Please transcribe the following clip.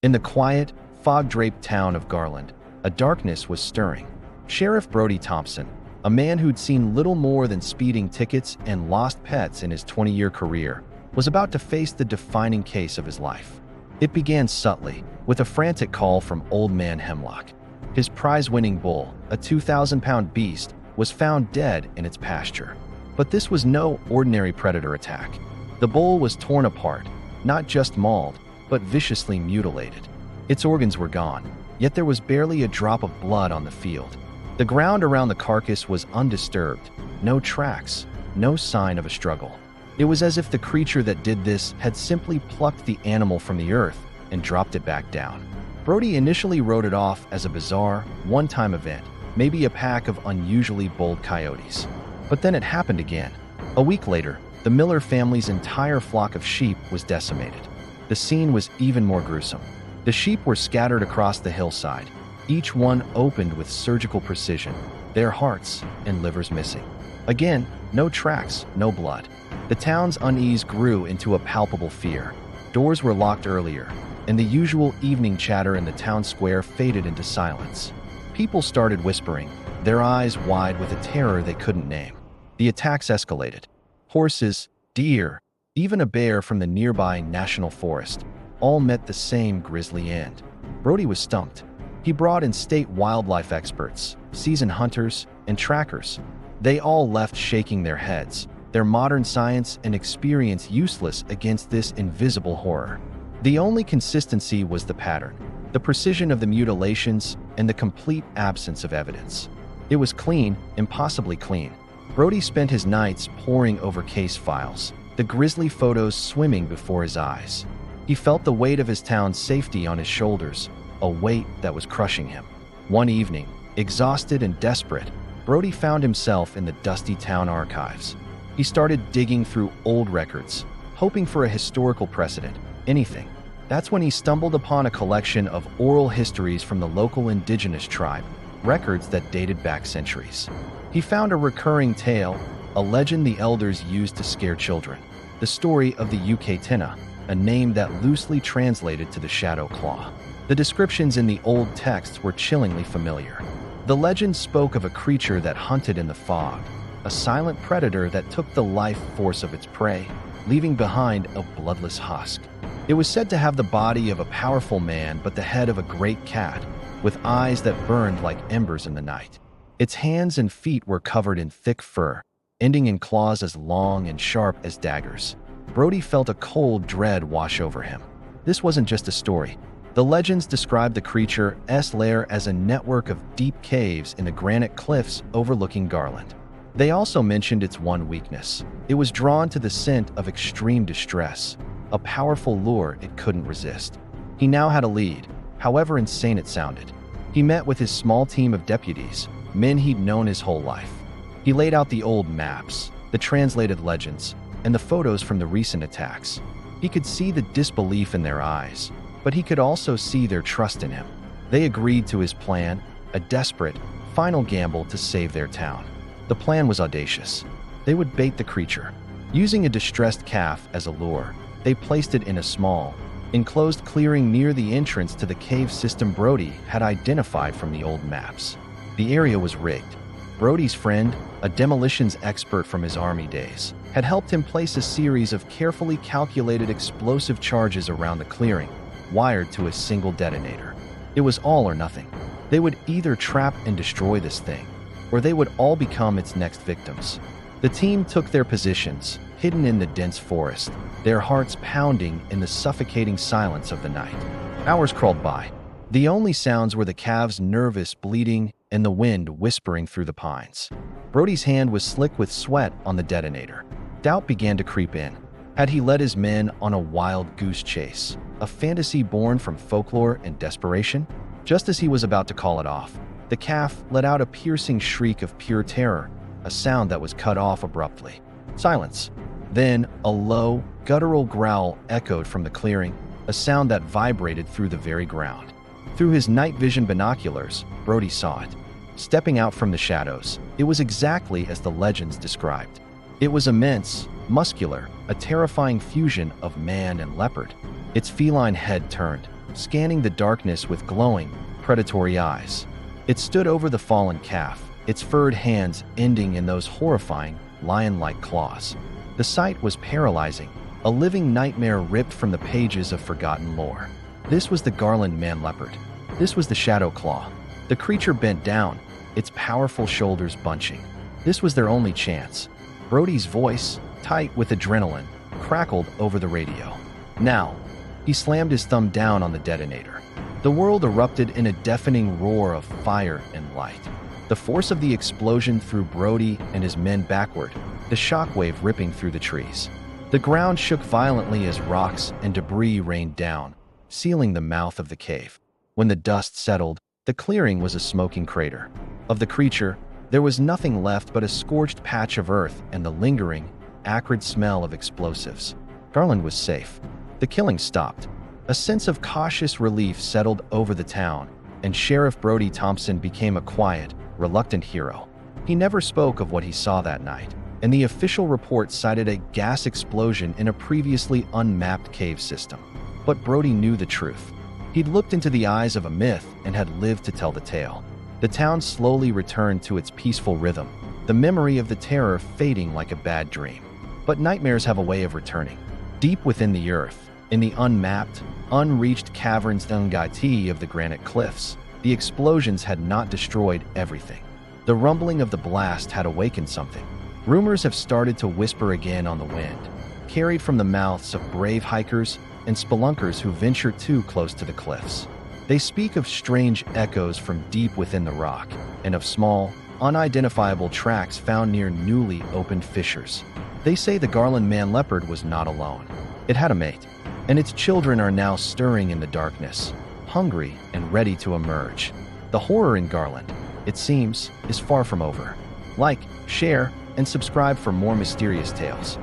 In the quiet, fog-draped town of Garland, a darkness was stirring. Sheriff Brody Thompson, a man who'd seen little more than speeding tickets and lost pets in his 20-year career, was about to face the defining case of his life. It began subtly, with a frantic call from Old Man Hemlock. His prize-winning bull, a 2,000-pound beast, was found dead in its pasture. But this was no ordinary predator attack. The bull was torn apart, not just mauled, but viciously mutilated. Its organs were gone, yet there was barely a drop of blood on the field. The ground around the carcass was undisturbed, no tracks, no sign of a struggle. It was as if the creature that did this had simply plucked the animal from the earth and dropped it back down. Brody initially wrote it off as a bizarre, one-time event, maybe a pack of unusually bold coyotes. But then it happened again. A week later, the Miller family's entire flock of sheep was decimated. The scene was even more gruesome. The sheep were scattered across the hillside, each one opened with surgical precision, their hearts and livers missing. Again, no tracks, no blood. The town's unease grew into a palpable fear. Doors were locked earlier, and the usual evening chatter in the town square faded into silence. People started whispering, their eyes wide with a terror they couldn't name. The attacks escalated. Horses, deer, even a bear from the nearby national forest, all met the same grisly end. Brody was stumped. He brought in state wildlife experts, seasoned hunters, and trackers. They all left shaking their heads, their modern science and experience useless against this invisible horror. The only consistency was the pattern, the precision of the mutilations, and the complete absence of evidence. It was clean, impossibly clean. Brody spent his nights poring over case files, the grisly photos swimming before his eyes. He felt the weight of his town's safety on his shoulders, a weight that was crushing him. One evening, exhausted and desperate, Brody found himself in the dusty town archives. He started digging through old records, hoping for a historical precedent, anything. That's when he stumbled upon a collection of oral histories from the local indigenous tribe, records that dated back centuries. He found a recurring tale, a legend the elders used to scare children, the story of the Yucatena, a name that loosely translated to the Shadow Claw. The descriptions in the old texts were chillingly familiar. The legend spoke of a creature that hunted in the fog, a silent predator that took the life force of its prey, leaving behind a bloodless husk. It was said to have the body of a powerful man but the head of a great cat, with eyes that burned like embers in the night. Its hands and feet were covered in thick fur, ending in claws as long and sharp as daggers. Brody felt a cold dread wash over him. This wasn't just a story. The legends described the creature's lair as a network of deep caves in the granite cliffs overlooking Garland. They also mentioned its one weakness. It was drawn to the scent of extreme distress, a powerful lure it couldn't resist. He now had a lead, however insane it sounded. He met with his small team of deputies, men he'd known his whole life. He laid out the old maps, the translated legends, and the photos from the recent attacks. He could see the disbelief in their eyes, but he could also see their trust in him. They agreed to his plan, a desperate, final gamble to save their town. The plan was audacious. They would bait the creature. Using a distressed calf as a lure, they placed it in a small, enclosed clearing near the entrance to the cave system Brody had identified from the old maps. The area was rigged. Brody's friend, a demolitions expert from his army days, had helped him place a series of carefully calculated explosive charges around the clearing, wired to a single detonator. It was all or nothing. They would either trap and destroy this thing, or they would all become its next victims. The team took their positions, hidden in the dense forest, their hearts pounding in the suffocating silence of the night. Hours crawled by. The only sounds were the calves' nervous bleating and the wind whispering through the pines. Brody's hand was slick with sweat on the detonator. Doubt began to creep in. Had he led his men on a wild goose chase, a fantasy born from folklore and desperation? Just as he was about to call it off, the calf let out a piercing shriek of pure terror, a sound that was cut off abruptly. Silence. Then, a low, guttural growl echoed from the clearing, a sound that vibrated through the very ground. Through his night vision binoculars, Brody saw it. Stepping out from the shadows, it was exactly as the legends described. It was immense, muscular, a terrifying fusion of man and leopard. Its feline head turned, scanning the darkness with glowing, predatory eyes. It stood over the fallen calf, its furred hands ending in those horrifying, lion-like claws. The sight was paralyzing, a living nightmare ripped from the pages of forgotten lore. This was the Garland Man-Leopard. This was the Shadow Claw. The creature bent down, its powerful shoulders bunching. This was their only chance. Brody's voice, tight with adrenaline, crackled over the radio. Now, he slammed his thumb down on the detonator. The world erupted in a deafening roar of fire and light. The force of the explosion threw Brody and his men backward, the shockwave ripping through the trees. The ground shook violently as rocks and debris rained down, sealing the mouth of the cave. When the dust settled, the clearing was a smoking crater. Of the creature, there was nothing left but a scorched patch of earth and the lingering, acrid smell of explosives. Garland was safe. The killing stopped. A sense of cautious relief settled over the town, and Sheriff Brody Thompson became a quiet, reluctant hero. He never spoke of what he saw that night, and the official report cited a gas explosion in a previously unmapped cave system. But Brody knew the truth. He'd looked into the eyes of a myth and had lived to tell the tale. The town slowly returned to its peaceful rhythm, the memory of the terror fading like a bad dream. But nightmares have a way of returning. Deep within the earth, in the unmapped, unreached caverns of the granite cliffs, the explosions had not destroyed everything. The rumbling of the blast had awakened something. Rumors have started to whisper again on the wind, carried from the mouths of brave hikers and spelunkers who venture too close to the cliffs. They speak of strange echoes from deep within the rock, and of small, unidentifiable tracks found near newly opened fissures. They say the Garland Man-Leopard was not alone. It had a mate, and its children are now stirring in the darkness, hungry and ready to emerge. The horror in Garland, it seems, is far from over. Like, share, and subscribe for more mysterious tales.